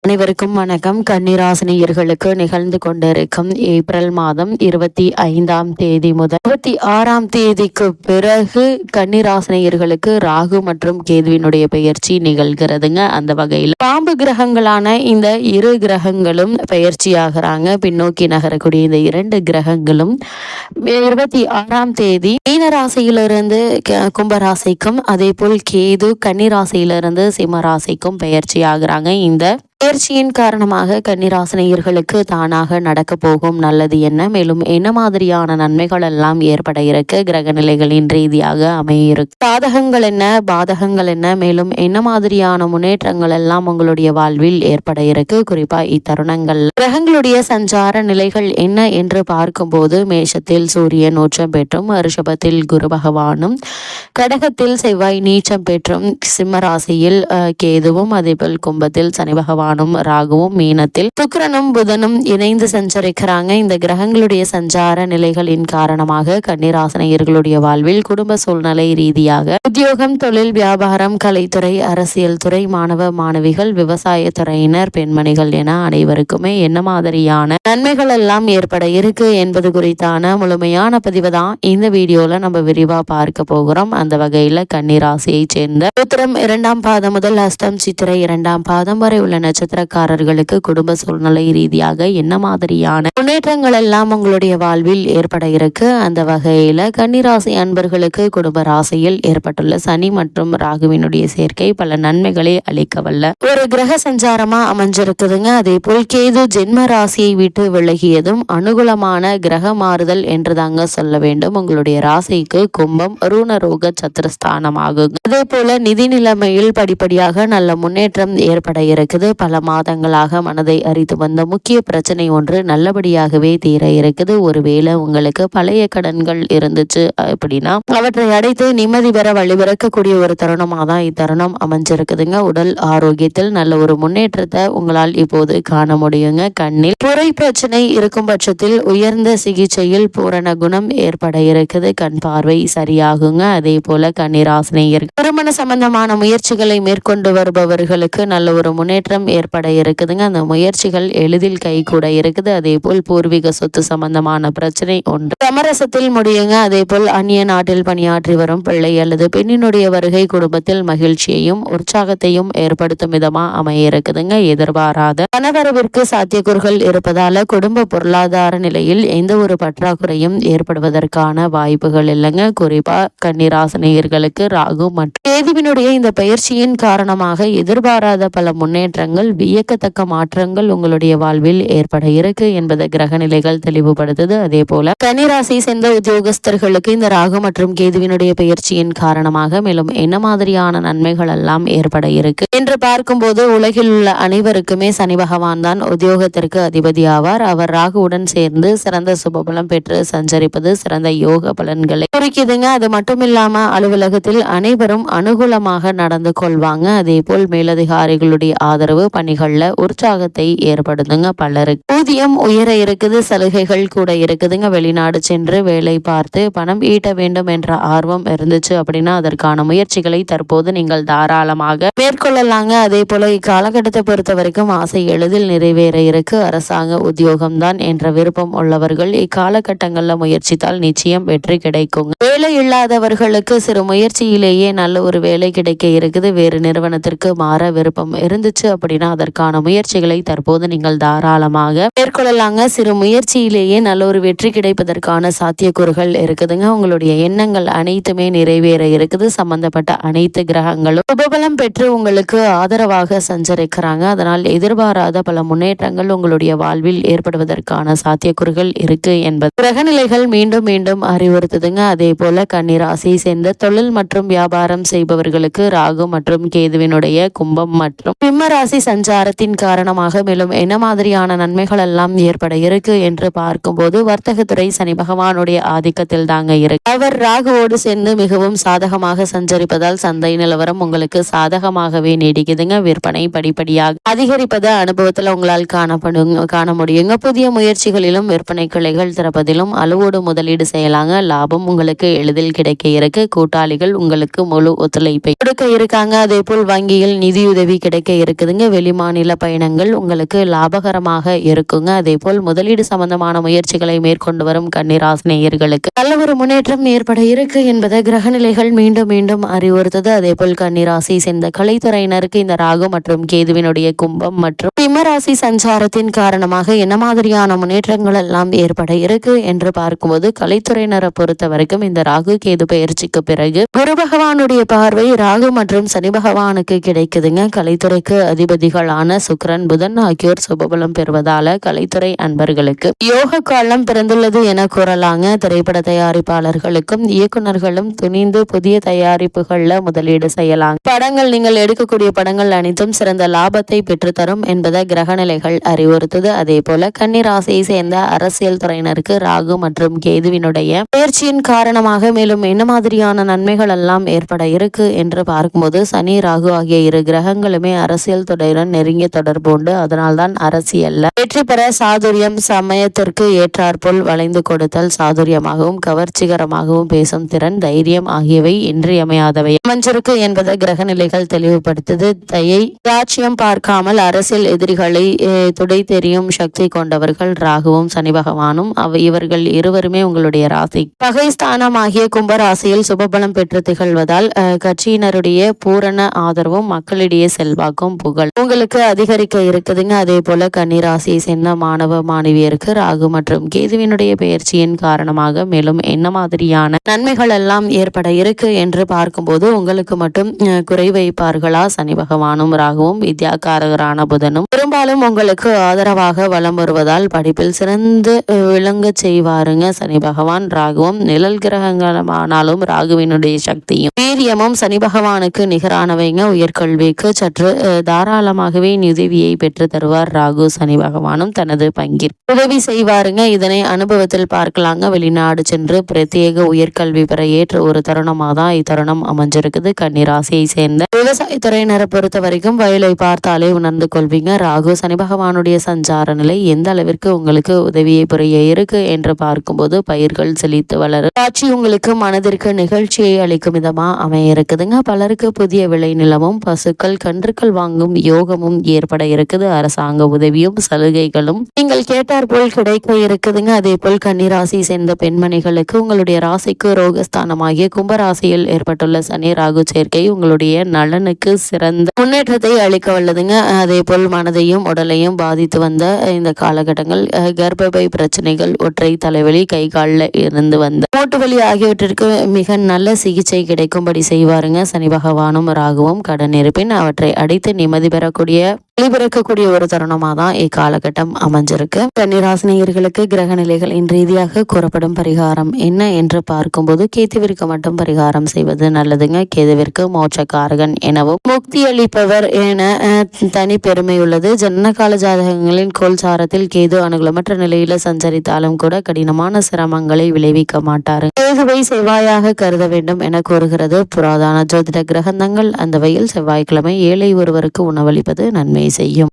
அனைவருக்கும் வணக்கம். கன்னிராசினியர்களுக்கு நிகழ்ந்து கொண்டிருக்கும் ஏப்ரல் மாதம் 25ஆம் தேதி முதல் 26ஆம் தேதிக்கு பிறகு கன்னிராசினியர்களுக்கு ராகு மற்றும் கேதுவினுடைய பெயர்ச்சி நிகழ்கிறதுங்க. அந்த வகையில் பாம்பு கிரகங்களான இந்த இரு கிரகங்களும் பெயர்ச்சியாகிறாங்க. பின்னோக்கி நகரக்கூடிய இந்த இரண்டு கிரகங்களும் 26ஆம் தேதி மீனராசியிலிருந்து கும்பராசிக்கும், அதே போல் கேது கன்னிராசியிலிருந்து சிம்மராசிக்கும் பெயர்ச்சி ஆகிறாங்க. இந்த பயிற்சியின் காரணமாக கன்னிராசினியர்களுக்கு தானாக நடக்க போகும் நல்லது என்ன, மேலும் என்ன மாதிரியான நன்மைகள் எல்லாம் ஏற்பட இருக்கு, கிரக நிலைகளின் ரீதியாக அமையிருக்கு, சாதகங்கள் என்ன பாதகங்கள் என்ன, மேலும் என்ன மாதிரியான முன்னேற்றங்கள் எல்லாம் உங்களுடைய வாழ்வில் ஏற்பட இருக்கு. குறிப்பா இத்தருணங்கள் கிரகங்களுடைய சஞ்சார நிலைகள் என்ன என்று பார்க்கும்போது, மேஷத்தில் சூரியன் உச்சம் பெற்றும், ரிஷபத்தில் குரு பகவானும், கடகத்தில் செவ்வாய் நீச்சம் பெற்றும், சிம்மராசியில் கேதுவும், அதேபோல் கும்பத்தில் சனி பகவான் ராகுவும், மீனத்தில் சுக்கிரனும் புதனும் இணைந்து சஞ்சரிக்கிறாங்க. இந்த கிரகங்களுடைய சஞ்சார நிலைகளின் காரணமாக கன்னிராசினியர்களுடைய வாழ்வில் குடும்ப சூழ்நிலை ரீதியாக உத்தியோகம், தொழில், வியாபாரம், கலைத்துறை, அரசியல் துறை, மாணவ மாணவிகள், விவசாய துறையினர், பெண்மணிகள் என அனைவருக்குமே என்ன மாதிரியான நன்மைகள் எல்லாம் ஏற்பட இருக்கு என்பது குறித்தான முழுமையான பதிவு தான் இந்த வீடியோல நம்ம விரிவா பார்க்க போகிறோம். அந்த வகையில கன்னிராசியை சேர்ந்த உத்திரம் 2ஆம் பாதம் முதல் அஸ்தம் சித்திரை 2ஆம் பாதம் வரை உள்ள நட்சத்திரக்காரர்களுக்கு குடும்ப சூழ்நிலை ரீதியாக என்ன மாதிரியான முன்னேற்றங்கள் எல்லாம் உங்களுடைய வாழ்வில் ஏற்பட இருக்கு. அந்த வகையில கன்னிராசி அன்பர்களுக்கு குடும்ப ராசியில் ஏற்பட்டுள்ள சனி மற்றும் ராகுவினுடைய சேர்க்கை பல நன்மைகளை அளிக்க வல்ல ஒரு கிரக சஞ்சாரமா அமைஞ்சிருக்குதுங்க. அதே போல் கேது ஜென்ம ராசியை விட்டு விலகியதும் அனுகூலமான கிரக மாறுதல் என்று தாங்க சொல்ல வேண்டும். உங்களுடைய ராசிக்கு கும்பம் ரூணரோக சத்துரஸ்தானமாகும். அதே போல நிதி நிலைமையில் படிப்படியாக நல்ல முன்னேற்றம் ஏற்பட இருக்குது. பல மாதங்களாக மனதை அறித்து வந்த முக்கிய பிரச்சனை ஒன்று நல்லபடியாகவே தீர இருக்குது. ஒருவேளை உங்களுக்கு பழைய கடன்கள் இருந்துச்சு அப்படின்னா அவற்றை அடைத்து நிம்மதி பெற வழிபிறக்கக்கூடிய ஒரு தருணமாக தான் இத்தருணம் அமைஞ்சிருக்குதுங்க. உடல் ஆரோக்கியத்தில் நல்ல ஒரு முன்னேற்றத்தை உங்களால் இப்போது காண முடியுங்க. கண்ணில் புரை பிரச்சனை இருக்கும் பட்சத்தில் உயர்ந்த சிகிச்சையில் பூரண குணம் ஏற்பட இருக்குது. கண் பார்வை சரியாகுங்க. அதே போல கன்னிராசினியர் திருமண சம்பந்தமான முயற்சிகளை மேற்கொண்டு வருபவர்களுக்கு நல்ல ஒரு முன்னேற்றம் ஏற்பட இருக்குதுங்க. அந்த முயற்சிகள் எளிதில் கை கூட இருக்குது. அதே போல் பூர்வீக சொத்து சம்பந்தமான பிரச்சனை ஒன்று சமரசத்தில் முடியுங்க. அதே போல் அந்நிய நாட்டில் பணியாற்றி வரும் பிள்ளை அல்லது பெண்ணினுடைய வருகை குடும்பத்தில் மகிழ்ச்சியையும் உற்சாகத்தையும் ஏற்படுத்தும் விதமா அமைய இருக்குதுங்க. எதிர்பாராத பணவரவிற்கு சாத்தியக்கூறுகள் இருப்பதால குடும்ப பொருளாதார நிலையில் எந்த ஒரு பற்றாக்குறையும் ஏற்படுவதற்கான வாய்ப்புகள் இல்லைங்க. குறிப்பா கன்னிராசினியர்களுக்கு ராகு மற்றும் கேதுவினுடைய இந்த பயிற்சியின் காரணமாக எதிர்பாராத பல முன்னேற்றங்கள், வியக்கத்தக்க மாற்றங்கள் உங்களுடைய வாழ்வில் ஏற்பட இருக்கு என்பதை கிரக நிலைகள் தெளிவுபடுத்துது. அதே போல கன்னிராசி சேர்ந்த உத்தியோகஸ்தர்களுக்கு இந்த ராகு மற்றும் கேதுவினுடைய பயிற்சியின் காரணமாக மேலும் என்ன மாதிரியான நன்மைகள் எல்லாம் ஏற்பட இருக்கு என்று பார்க்கும்போது, உலகில் உள்ள அனைவருக்குமே சனி பகவான் தான் உத்தியோகத்திற்கு அதிபதி ஆவார். அவர் ராகுவுடன் சேர்ந்து சிறந்த சுபபலம் பெற்று சஞ்சரிப்பது சிறந்த யோக பலன்களை குறிக்குதுங்க. அது மட்டும் இல்லாம அலுவலகத்தில் அனைவரும் அனுகூலமாக நடந்து கொள்வாங்க. அதே போல் மேலதிகாரிகளுடைய ஆதரவு பணிகள்ல உற்சாகத்தை ஏற்படுத்துங்க. பலருக்கு ஊதியம் உயர இருக்குது, சலுகைகள் கூட இருக்குதுங்க. வெளிநாடு சென்று வேலை பார்த்து பணம் ஈட்ட வேண்டும் என்ற ஆர்வம் இருந்துச்சு அப்படின்னா அதற்கான முயற்சிகளை தற்போது நீங்கள் தாராளமாக மேற்கொள்ளலாங்க. அதே போல இக்காலகட்டத்தை பொறுத்த வரைக்கும் ஆசை எளிதில் நிறைவேற இருக்கு. அரசாங்க உத்தியோகம் தான் என்ற விருப்பம் உள்ளவர்கள் இக்காலகட்டங்கள்ல முயற்சித்தால் நிச்சயம் வெற்றி கிடைக்குங்க. வேலை இல்லாதவர்களுக்கு சிறு முயற்சியிலேயே நல்ல ஒரு வேலை கிடைக்க இருக்குது. வேறு நிறுவனத்திற்கு மாற விருப்பம் இருந்துச்சு அப்படின்னா அதற்கான முயற்சிகளை தற்போது நீங்கள் தாராளமாக மேற்கொள்ளலாங்க. சிறு முயற்சியிலேயே நல்ல ஒரு வெற்றி கிடைப்பதற்கான சாத்தியக்கூறுகள் இருக்குதுங்க. உங்களுடைய எண்ணங்கள் அனைத்துமே நிறைவேற இருக்குது. சம்பந்தப்பட்ட அனைத்து கிரகங்களும் உபபலம் பெற்று உங்களுக்கு ஆதரவாக சஞ்சரிக்கிறாங்க. அதனால் எதிர்பாராத பல முன்னேற்றங்கள் உங்களுடைய வாழ்வில் ஏற்படுவதற்கான சாத்தியக்கூறுகள் இருக்கு என்பது கிரகநிலைகள் மீண்டும் மீண்டும் அறிவுறுத்துதுங்க. அதே போல கன்னிராசியை சேர்ந்த தொழில் மற்றும் வியாபாரம் செய்பவர்களுக்கு ராகு மற்றும் கேதுவினுடைய கும்பம் மற்றும் சிம்ம ராசி சஞ்சாரத்தின் காரணமாக மேலும் என்ன மாதிரியான நன்மைகள் எல்லாம் ஏற்பட இருக்கு என்று பார்க்கும்போது, வர்த்தகத்துறை சனி பகவானுடைய ஆதிக்கத்தில் தாங்க இருக்கு. அவர் ராகுவோடு சேர்ந்து மிகவும் சாதகமாக சஞ்சரிப்பதால் சந்தை நிலவரம் உங்களுக்கு சாதகமாகவே நீடிக்குதுங்க. விற்பனை படிப்படியாக அதிகரிப்பத அனுபவத்துல உங்களால் காண முடியுங்க. புதிய முயற்சிகளிலும் விற்பனை கிளைகள் திறப்பதிலும் அளவோடு முதலீடு செய்யலாங்க. லாபம் உங்களுக்கு எளிதில் கிடைக்க இருக்கு. கூட்டாளிகள் உங்களுக்கு முழு ஒத்துழைப்பை கொடுக்க இருக்காங்க. அதே போல் வங்கியில் நிதியுதவி கிடைக்க இருக்குதுங்க. வெளிமாநில பயணங்கள் உங்களுக்கு லாபகரமாக இருக்குங்க. அதே போல் முதலீடு சம்பந்தமான முயற்சிகளை மேற்கொண்டு வரும் கன்னிராசி நேயர்களுக்கு நல்ல ஒரு முன்னேற்றம் ஏற்பட இருக்கு என்பதை கிரகநிலைகள் மீண்டும் மீண்டும் அறிவுறுத்தது. அதே போல் கன்னிராசி சேர்ந்த கலைத்துறையினருக்கு இந்த ராகு மற்றும் கேதுவினுடைய கும்பம் மற்றும் சிம்மராசி சஞ்சாரத்தின் காரணமாக என்ன மாதிரியான முன்னேற்றங்கள் எல்லாம் ஏற்பட இருக்கு என்று பார்க்கும்போது கலைத்துறையினரை பொறுத்த வரைக்கும் இந்த ராகு கேது பயிற்சிக்கு பிறகு குரு பகவானுடைய பார்வை ராகு மற்றும் சனி பகவானுக்கு கிடைக்குதுங்க. கலைத்துறைக்கு அதிபதிகளான சுக்கிரன் புதன் ஆகியோர் சுபபலம் பெறுவதால கலைத்துறை அன்பர்களுக்கு யோக காலம் பிறந்துள்ளது என கூறலாங்க. திரைப்பட தயாரிப்பாளர்களுக்கும் இயக்குநர்களும் துணிந்து புதிய தயாரிப்புகள்ல முதலீடு செய்யலாம். படங்கள் நீங்கள் எடுக்கக்கூடிய படங்கள் அனைத்தும் சிறந்த லாபத்தை பெற்றுத்தரும் என்பதை கிரகநிலைகள் அறிவுறுத்துது. அதே போல கன்னிராசியை சேர்ந்த அரசியல் துறையினருக்கு ராகு மற்றும் கேதுவினுடைய பயிற்சியின் காரணமாக மேலும் என்ன மாதிரியான நன்மைகள் எல்லாம் ஏற்பட இருக்கு என்று பார்க்கும்போது சனி ராகு ஆகிய இரு கிரகங்களுமே அரசியல் துறையுடன் நெருங்கிய தொடர்பு உண்டு. அதனால்தான் அரசியல்ல வெற்றி பெற சாதுரியம், சமயத்திற்கு ஏற்றாற்போல் வளைந்து கொடுத்தல், சாதுரியமாகவும் கவர்ச்சிகரமாகவும் பேசும் திறன், தைரியம் ஆகியவை இன்றியமையாதவை அமைஞ்சிருக்கு என்பதை கிரகநிலைகள் தெளிவுபடுத்துது. தயை ராட்சியம் பார்க்காமல் அரசியல் எதிரிகளை துடை தெரியும் சக்தி கொண்டவர்கள் ராகுவும் சனி பகவானும். இவர்கள் இருவருமே உங்களுடைய ராசி பகை ஸ்தானம் ஆகிய கும்பராசியில் சுபபலம் பெற்று திகழ்வதால் கட்சியினருடைய பூரண ஆதரவும் மக்களிடையே செல்வாக்கும் புகழ் உங்களுக்கு அதிகரிக்க இருக்குதுங்க. அதே போல கன்னிராசியை சேர்ந்த மாணவ மாணவியருக்கு ராகு மற்றும் கேதுவினுடைய பெயர்ச்சியின் காரணமாக மேலும் என்ன மாதிரியான நன்மைகள் எல்லாம் ஏற்பட இருக்கு என்று பார்க்கும்போது உங்களுக்கு மட்டும் குறை வைப்பார்களா? சனி பகவானும் ராகுவும் வித்யாகாரகரான புதனும் பெரும்பாலும் உங்களுக்கு ஆதரவாக வலம் வருவதால் படிப்பில் சிறந்து விளங்க செய்வாருங்க. சனி பகவான் ராகுவும் நிழல் கிரகங்களானாலும் ராகுவினுடைய சக்தியும் வீரியமும் சனி பகவானுக்கு நிகரானவைங்க. உயர்கல்விக்கு சற்று தாராளமாகவே உதவியை பெற்று தருவார் ராகு. சனி பகவானும் தனது பங்கில் உதவி செய்வாருங்க. இதனை அனுபவத்தில் பார்க்கலாங்க. வெளிநாடு சென்று பிரத்யேக உயர்கல்வி பெற ஏற்ற ஒரு தருணமாக தான் இத்தருணம் அமைஞ்சிருக்குது. கன்னிராசியை சேர்ந்த விவசாயத்துறையினரை பொறுத்த வரைக்கும் வயலை பார்த்தாலே உணர்ந்து கொள்வீங்க. ராகு சனி பகவானுடைய சஞ்சார நிலை எந்த அளவிற்கு உங்களுக்கு உதவியை புரிய இருக்கு என்று பார்க்கும்போது பயிர்கள் செழித்து வளரும் காட்சி உங்களுக்கு மனதிற்கு நிகழ்ச்சியை அளிக்கும் விதமா அமைய இருக்குதுங்க. பலருக்கு புதிய விளை நிலமும் பசுக்கள் கன்றுக்கள் வாங்கும் யோகமும் ஏற்பட இருக்குது. அரசாங்க உதவியும் சலுகைகளும் நீங்கள் கேட்டார் போல் கிடைக்க இருக்குதுங்க. அதே போல் கன்னிராசி சேர்ந்த பெண்மணிகளுக்கு உங்களுடைய ராசிக்கு ரோகஸ்தானமாகிய கும்பராசியில் ஏற்பட்டுள்ள சனி ராகு சேர்க்கை உங்களுடைய நலனுக்கு சிறந்த முன்னேற்றத்தை அளிக்க வல்லதுங்க. அதே போல் மனதையும் உடலையும் பாதித்து வந்த இந்த காலகட்டங்கள் கர்ப்பப்பை பிரச்சனைகள், ஒற்றை தலைவலி, கை காலில் இருந்து வந்த மூட்டு வலி ஆகியவற்றிற்கு மிக நல்ல சிகிச்சை கிடைக்கும்படி செய்வாருங்க. சனி பகவானும் ராகுவும் கடன் இருப்பின் அவற்றை அடைத்து நிம்மதி பெறக்கூடிய வெளிபிறக்கக்கூடிய ஒரு தருணமாக தான் இக்காலகட்டம் அமைஞ்சிருக்கு. கன்னிராசினியர்களுக்கு கிரக நிலைகளின் ரீதியாக கூறப்படும் பரிகாரம் என்ன என்று பார்க்கும்போது கேதுவிற்கு மட்டும் பரிகாரம் செய்வது நல்லதுங்க. கேதுவிற்கு மோட்சக்காரகன் எனவும் முக்தி அளிப்பவர் என தனி பெருமை உள்ளது. ஜனனகால ஜாதகங்களின் கோல்சாரத்தில் கேது அனுகூலமற்ற நிலையில சஞ்சரித்தாலும் கூட கடினமான சிரமங்களை விளைவிக்க மாட்டார். கேதுவை செவ்வாயாக கருத வேண்டும் என கூறுகிறது புராதன ஜோதிட கிரகந்தங்கள். அந்த வகையில் செவ்வாய்க்கிழமை ஏழை ஒருவருக்கு உணவளிப்பது நன்மை செய்யும்.